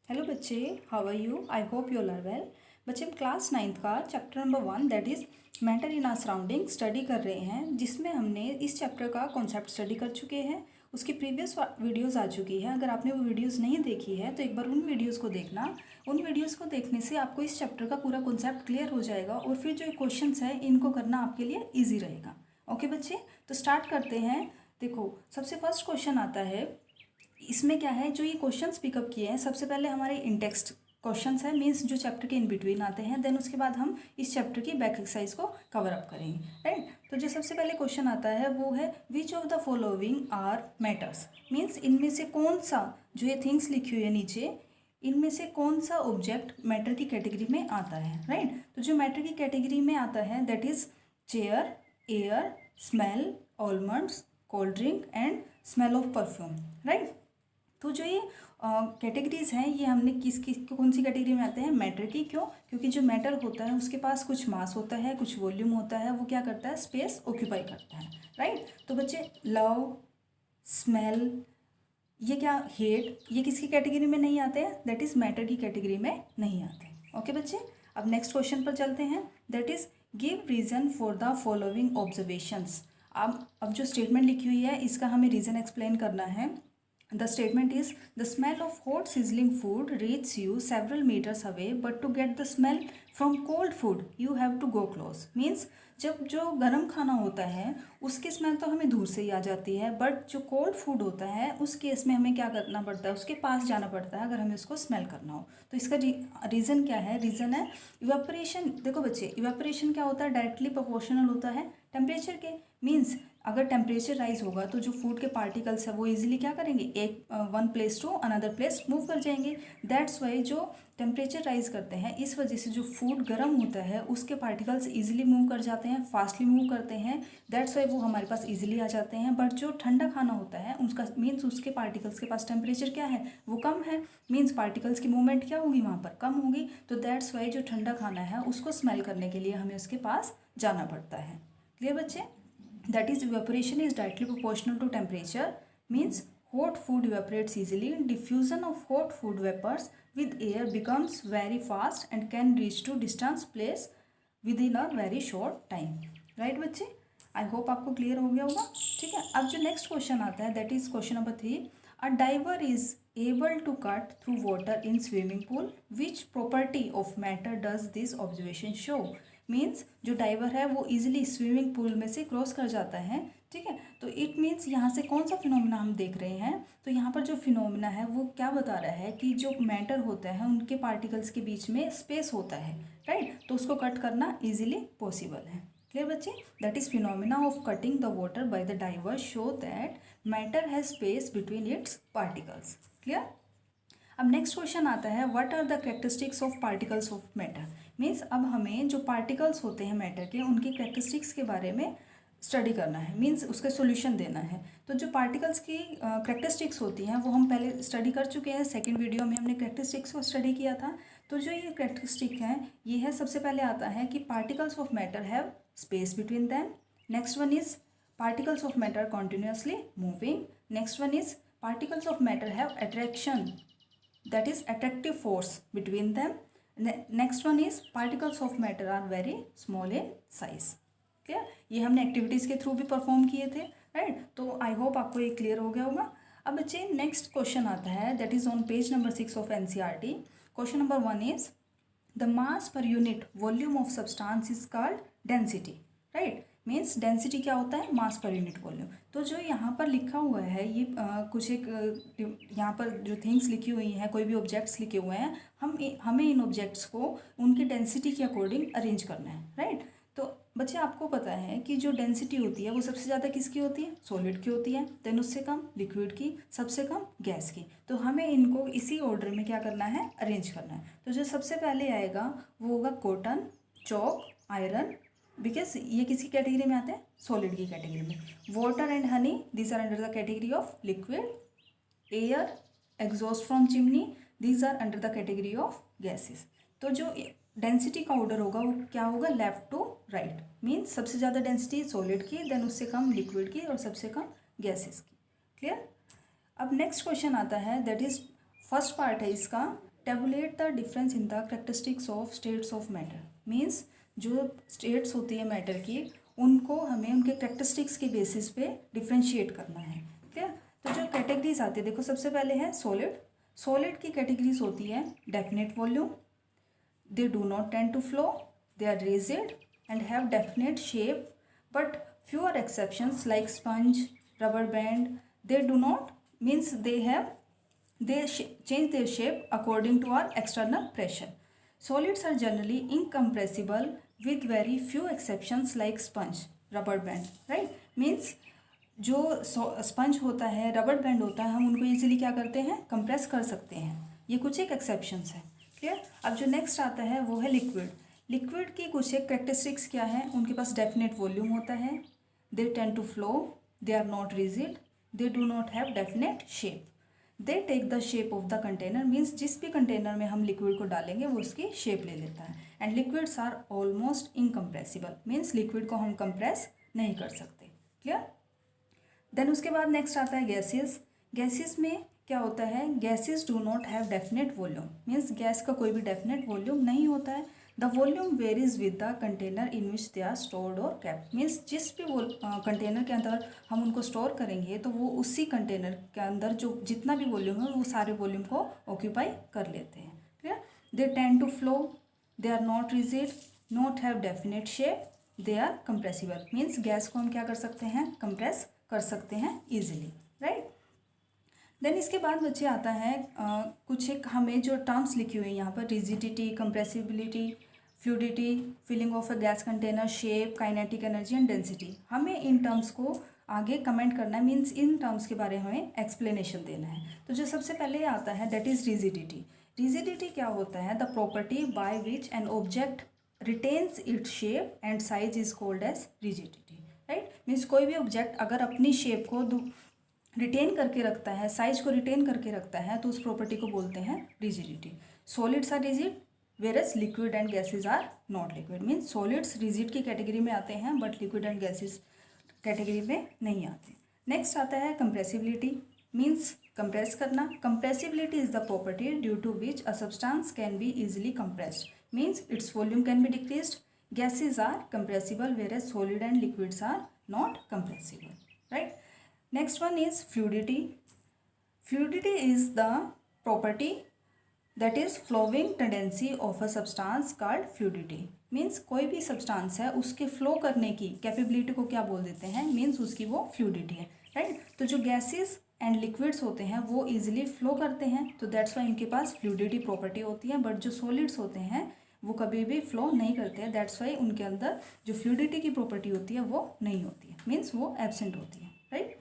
Hello बच्चे, how are you? I hope you all are well. बच्चे हम class 9th का chapter number 1 that is matter in our surrounding study कर रहे हैं, जिसमें हमने इस चैप्टर का कॉन्सेप्ट स्टडी कर चुके हैं। उसकी प्रीवियस वीडियोस आ चुकी है। अगर आपने वो वीडियोस नहीं देखी है तो एक बार उन वीडियोस को देखना। उन वीडियोस को देखने से आपको इस चैप्टर का पूरा कॉन्सेप्ट क्लियर हो जाएगा और फिर जो क्वेश्चंस हैं इनको करना आपके लिए ईजी रहेगा। ओके बच्चे, तो स्टार्ट करते हैं। देखो, सबसे फर्स्ट क्वेश्चन आता है। इसमें क्या है, जो ये क्वेश्चंस पिकअप किए हैं सबसे पहले हमारे इन टेक्स्ट क्वेश्चंस हैं, मीन्स जो चैप्टर के इन बिटवीन आते हैं। देन उसके बाद हम इस चैप्टर की बैक एक्सरसाइज को कवर अप करेंगे, राइट। तो जो सबसे पहले क्वेश्चन आता है वो है which of the following are matters, means इनमें से कौन सा, जो ये थिंग्स लिखी हुई है नीचे, इनमें से कौन सा ऑब्जेक्ट मैटर की कैटेगरी में आता है, राइट। तो जो मैटर की कैटेगरी में आता है that is chair, air, smell, almonds, cold drink and smell of perfume, right. तो जो ये कैटेगरीज हैं ये हमने कौन सी कैटेगरी में आते हैं? मैटर की। क्यों? क्योंकि जो मैटर होता है उसके पास कुछ मास होता है, कुछ वॉल्यूम होता है, वो क्या करता है? स्पेस ऑक्यूपाई करता है, राइट। तो बच्चे लव, स्मेल, ये क्या, हेट, ये किसकी कैटेगरी में नहीं आते हैं? दैट इज़ मैटर की कैटेगरी में नहीं आते। ओके बच्चे, अब नेक्स्ट क्वेश्चन पर चलते हैं। That is give reason for the following observations. अब जो स्टेटमेंट लिखी हुई है इसका हमें रीज़न एक्सप्लेन करना है। The statement is the smell of hot sizzling food reaches you several meters away, but to get the smell from cold food you have to go close. Means जब जो गर्म खाना होता है उसकी स्मेल तो हमें दूर से ही आ जाती है, बट जो कोल्ड फूड होता है उस केस में हमें क्या करना पड़ता है? उसके पास जाना पड़ता है अगर हमें उसको स्मेल करना हो। तो इसका रीज़न क्या है? रीज़न है इवेपोरेशन। देखो बच्चे, इवेपोरेशन क्या होता है? डायरेक्टली प्रोपोर्शनल होता है टेम्परेचर के। मीन्स अगर टेम्परेचर राइज होगा तो जो फूड के पार्टिकल्स है वो इजीली क्या करेंगे? एक one place to another place move कर जाएंगे। दैट्स वाई जो टेम्परेचर राइज करते हैं इस वजह से जो फूड गर्म होता है उसके पार्टिकल्स इजीली मूव कर जाते हैं, फास्टली मूव करते हैं। दैट्स वाई वो हमारे पास इजीली आ जाते हैं। बट जो ठंडा खाना होता है उसका मीन्स उसके पार्टिकल्स के पास टेम्परेचर क्या है? वो कम है। मीन्स पार्टिकल्स की मूवमेंट क्या होगी? वहाँ पर कम होगी। तो दैट्स वाई जो ठंडा खाना है उसको स्मेल करने के लिए हमें उसके पास जाना पड़ता है। क्लियर बच्चे? That is, evaporation is directly proportional to temperature. Means hot food evaporates easily. Diffusion of hot food vapors with air becomes very fast and can reach to distance place within a very short time. Right बच्चे? I hope आपको clear हो गया होगा। ठीक है, अब जो next question आता है that is question number 3। A diver is able to cut through water in swimming pool. Which property of matter does this observation show? Means जो डाइवर है वो इजीली स्विमिंग पूल में से क्रॉस कर जाता है। ठीक है, तो इट मीन्स यहाँ से कौन सा फिनोमिना हम देख रहे हैं? तो यहाँ पर जो फिनोमिना है वो क्या बता रहा है कि जो मैटर होता है उनके पार्टिकल्स के बीच में स्पेस होता है, राइट। तो उसको कट करना इजीली पॉसिबल है। क्लियर बच्चे? That is phenomena of cutting the water by the diver show that matter has space between its particles. Clear? अब नेक्स्ट क्वेश्चन आता है what are the characteristics of particles of matter. Means अब हमें जो particles होते हैं matter के उनकी कैरेक्टरिस्टिक्स के बारे में स्टडी करना है, मीन्स उसका सॉल्यूशन देना है। तो जो पार्टिकल्स की कैरेक्टरिस्टिक्स होती हैं वो हम पहले स्टडी कर चुके हैं। सेकंड वीडियो में हमने कैरेक्टरिस्टिक्स को स्टडी किया था। तो जो ये कैरेक्टरिस्टिक हैं ये है, सबसे पहले आता है कि particles of matter have space between them. Next one is particles of matter continuously moving. Next one is particles of matter have attraction, that is attractive force between them. Next one is particles of matter are very small in size. Clear? ये हमने activities के through भी perform किए थे, right. तो I hope आपको ये clear हो गया होगा। अब बच्चे नेक्स्ट क्वेश्चन आता है that is on page number 6 of NCERT। Question number 1 is the mass per unit volume of substance is called density, right. Means density क्या होता है? मास पर यूनिट वॉल्यूम। तो जो यहाँ पर लिखा हुआ है ये कुछ एक यहाँ पर जो थिंग्स लिखी हुई हैं, कोई भी ऑब्जेक्ट्स लिखे हुए हैं, हमें इन ऑब्जेक्ट्स को उनकी डेंसिटी के अकॉर्डिंग अरेंज करना है, राइट। तो बच्चे आपको पता है कि जो डेंसिटी होती है वो सबसे ज़्यादा किसकी होती है? सॉलिड की होती है। देन उससे कम लिक्विड की, सबसे कम गैस की। तो हमें इनको इसी ऑर्डर में क्या करना है? अरेंज करना है। तो जो सबसे पहले आएगा वो होगा कॉटन, चॉक, आयरन, बिकॉज ये किसी कैटेगरी में आते हैं? सॉलिड की कैटेगरी में। Water and honey these are under the category of liquid. Air, exhaust from chimney these are under the category of gases. तो जो डेंसिटी का ऑर्डर होगा वो क्या होगा? Left to right. मीन्स सबसे ज़्यादा डेंसिटी सॉलिड की, देन उससे कम लिक्विड की और सबसे कम गैसेस की। क्लियर? अब नेक्स्ट क्वेश्चन आता है दैट इज फर्स्ट पार्ट है इसका tablet the difference in the characteristics of states of matter. Means जो स्टेट्स होती है मैटर की, उनको हमें उनके करेक्टरिस्टिक्स के बेसिस पे डिफ्रेंशिएट करना है। क्लियर? तो जो कैटेगरीज आती है, देखो सबसे पहले है सॉलिड। सॉलिड की कैटेगरीज होती है definite volume, they do not tend to flow, they are rigid and have definite shape, but few are exceptions like sponge, rubber band. They do not, means they change their shape according to our external pressure. Solids are generally incompressible with very few exceptions like sponge, rubber band, right? Means जो sponge होता है, rubber band होता है, हम उनको easily क्या करते हैं, कंप्रेस कर सकते हैं। ये कुछ एक एक्सेप्शंस है। क्लियर? अब जो नेक्स्ट आता है वो है लिक्विड। लिक्विड की कुछ एक करेक्टरिस्टिक्स क्या है, उनके पास डेफिनेट वॉल्यूम होता है, they tend to flow, they are not rigid, they do not have definite shape, they take the shape of the container, means जिस भी कंटेनर में हम लिक्विड को डालेंगे वो उसकी शेप ले लेता है। And liquids are almost incompressible, means liquid को हम कंप्रेस नहीं कर सकते। क्लियर? देन उसके बाद नेक्स्ट आता है गैसेस। गैसेस में क्या होता है, gases do not have definite volume, means gas का कोई भी डेफिनेट वॉल्यूम नहीं होता है। The volume varies with the container in which they are stored और कैप्ट, मीन्स जिस भी कंटेनर के अंदर हम उनको स्टोर करेंगे तो वो उसी कंटेनर के अंदर जो जितना भी वॉल्यूम है वो सारे वॉल्यूम को ऑक्यूपाई कर लेते हैं। Clear? They tend to flow, they are not rigid, not have definite shape, they are compressible, means gas को हम क्या कर सकते हैं, कंप्रेस कर सकते हैं ईजिली। राइट? देन इसके बाद बच्चे आता है कुछ एक हमें जो टर्म्स लिखी हुई है यहाँ पर, rigidity, compressibility, fluidity, filling of a gas container, shape, kinetic energy and density. हमें इन टर्म्स को आगे कमेंट करना है, मीन्स इन टर्म्स के बारे में हमें एक्सप्लेनेशन देना है। तो जो सबसे पहले आता है दैट इज़ रिजिडिटी। रिजिडिटी क्या होता है, the property by which an object retains its shape and size is called as rigidity. Right? Means कोई भी ऑब्जेक्ट अगर अपनी शेप को रिटेन करके रखता है, साइज को रिटेन करके रखता है, तो उस प्रॉपर्टी को बोलते हैं rigidity. Solids are rigid versus liquid and gases are not liquid, means solids rigid की कैटेगरी में आते हैं but liquid and gases category में नहीं आते। नेक्स्ट आता है कंप्रेसिबिलिटी, मीन्स कंप्रेस करना। Compressibility is the property due to which a substance can be easily compressed, means its volume can be decreased. Gases are compressible versus solid and liquids are not compressible. Right? Next one is fluidity. Fluidity is the property that is flowing tendency of a substance called fluidity. Means कोई भी substance है उसके flow करने की capability को क्या बोल देते हैं, means उसकी वो fluidity है। right? तो जो gases and liquids होते हैं वो easily flow करते हैं, तो that's why इनके पास fluidity property होती है। but जो solids होते हैं वो कभी भी flow नहीं करते हैं, that's why उनके अंदर जो fluidity की property होती है वो नहीं होती है, means वो absent होती है। right?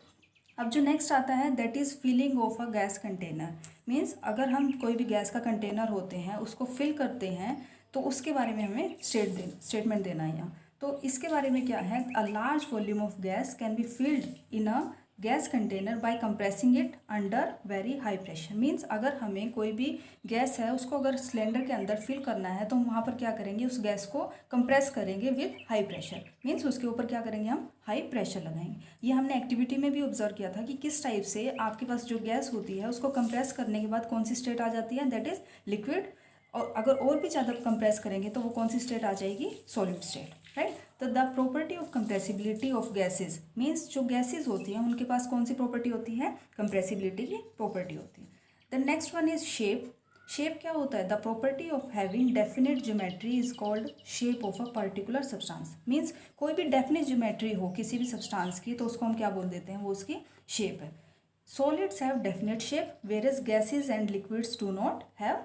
अब जो नेक्स्ट आता है that is filling of a gas container. Means अगर हम कोई भी गैस का कंटेनर होते हैं उसको फिल करते हैं तो उसके बारे में हमें स्टेटमेंट देना है यहाँ। तो इसके बारे में क्या है, a large volume of gas can be filled in a gas container by compressing it under very high pressure. Means अगर हमें कोई भी गैस है उसको अगर सिलेंडर के अंदर फिल करना है तो हम वहाँ पर क्या करेंगे, उस गैस को कंप्रेस करेंगे विद हाई प्रेशर। मीन्स उसके ऊपर क्या करेंगे, हम हाई प्रेशर लगाएंगे। ये हमने एक्टिविटी में भी ऑब्जर्व किया था कि किस टाइप से आपके पास जो गैस होती है उसको कंप्रेस करने के बाद कौन सी स्टेट आ जाती है, दैट इज़ लिक्विड। और अगर और भी ज़्यादा कंप्रेस करेंगे तो वो कौन सी स्टेट आ जाएगी, सॉलिड स्टेट। राइट? तो the property of compressibility of gases, means जो गैसेज होती हैं उनके पास कौन सी प्रॉपर्टी होती है, कंप्रेसिबिलिटी की प्रॉपर्टी होती है। The next one is shape. Shape क्या होता है, the property of having definite geometry is called shape of a particular substance. Means कोई भी डेफिनेट ज्योमेट्री हो किसी भी सब्सटेंस की तो उसको हम क्या बोल देते हैं, वो उसकी शेप है। Solids have definite shape versus gases and liquids do not have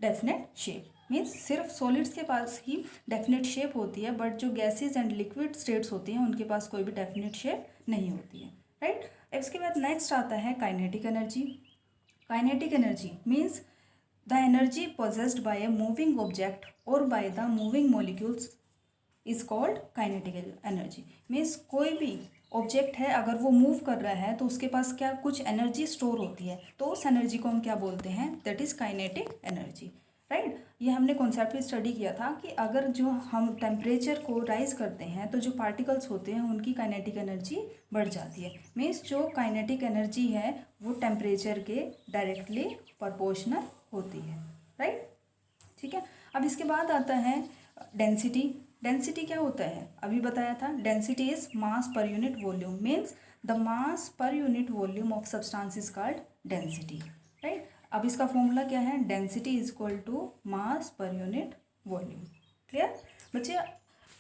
definite shape. Means सिर्फ सॉलिड्स के पास ही डेफिनेट शेप होती है, बट जो गैसेज एंड लिक्विड स्टेट्स होती हैं उनके पास कोई भी डेफिनेट शेप नहीं होती है। राइट? इसके बाद नेक्स्ट आता है kinetic energy. Kinetic energy means the energy possessed by a moving object और by the moving molecules is called kinetic energy. Means कोई भी ऑब्जेक्ट है अगर वो मूव कर रहा है तो उसके पास क्या कुछ एनर्जी स्टोर होती है, तो उस एनर्जी को हम क्या बोलते हैं, that is kinetic energy. Right? ये हमने कॉन्सेप्ट भी स्टडी किया था कि अगर जो हम टेम्परेचर को राइज करते हैं तो जो पार्टिकल्स होते हैं उनकी काइनेटिक एनर्जी बढ़ जाती है। मीन्स जो काइनेटिक एनर्जी है वो टेम्परेचर के डायरेक्टली प्रोपोर्शनल होती है। राइट। ठीक है, अब इसके बाद आता है डेंसिटी। डेंसिटी क्या होता है, अभी बताया था, density is mass per unit volume, means the mass per unit volume of substance is called density, right. अब इसका फॉर्मूला क्या है, density is equal to mass per unit volume. Clear बच्चे,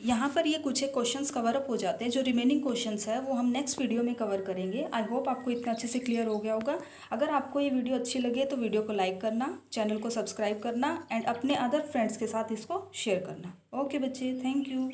यहाँ पर ये कुछ एक क्वेश्चंस कवर अप हो जाते हैं, जो रिमेनिंग क्वेश्चंस है वो हम नेक्स्ट वीडियो में कवर करेंगे। आई होप आपको इतना अच्छे से क्लियर हो गया होगा। अगर आपको ये वीडियो अच्छी लगे तो वीडियो को लाइक करना, चैनल को सब्सक्राइब करना एंड अपने अदर फ्रेंड्स के साथ इसको शेयर करना। ओके बच्चे, थैंक यू।